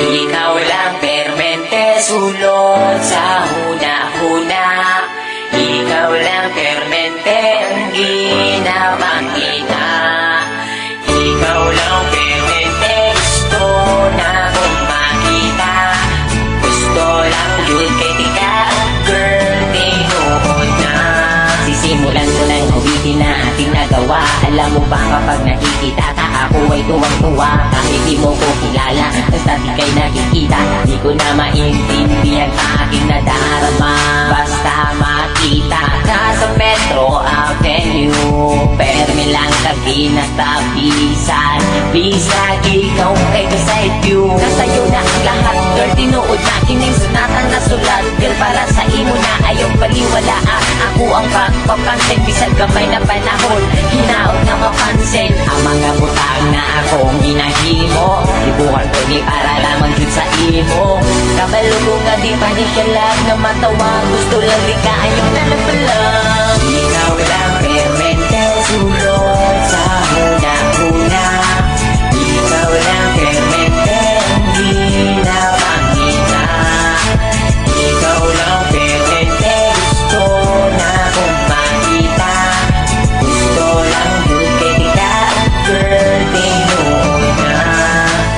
Ikaw lang permente sulod sa huna-huna. Ikaw lang permente ang ginapangita. Ikaw lang permente gusto na kong makita. Gusto lang yun kay tika, girl, tinuod na. Sisimulan ko ng awitin na ating nagawa. Alam mo ba kapag nakikita ka, ako ay tuwang-tuwa. Kahit di mo ko kilala, basta di kay nakikita. Di ko na maintindihan aking nadarama. Basta makita ka sa Metro Avenue, permi lang tabi na tabisan. Bisag ikaw kay beside you. Nasayo na ang lahat, girl, tinuod na kining sunatan na sulat. Girl, para sa imo na ayaw baliwala. Ako ang pagpapansin, bisag gamay na panahon, hinaot na mapansin ang mga butang na akong ginahimo. Ibukan ko di para lamang dun sa imo. Kabalo ko nga di pa di siya lag na matawa. Gusto lang di ka ayaw na napalag. Ikaw lang permente sulod sa huna-huna. Ikaw lang permente ang ginapangita. Ikaw lang permente gusto na kong makita. Gusto lang yun kay tika, girl, tinuod na.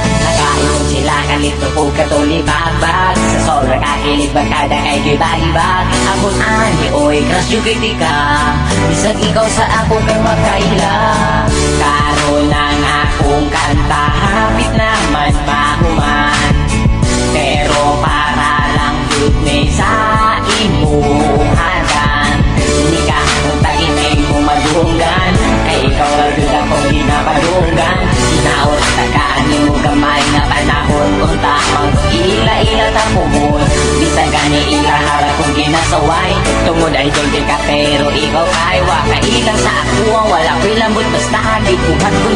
Nakain sila kalito po katulibabag. Sa sobra kakilig bagkada kay gibalibag. Ako ani oy crush yung kay tika. Bisag ikaw sa ako kay makaila. Karon ang akong kanta hapit naman mahuman. Pero para lang yun may sa imuhagan. Hindi ka kung taginay mo madunggan. Kay ikaw lang yun akong ginapadunggan. Sinaot tagaan mo gamay na panahon. Kung tamang ila-ila tapuhon. Bisag gani ilaharap kong ginasaway. Tungod ay dulde ka pero ikaw kay waka ilang sa ako. Wala ko'y lambot basta di kuhat ko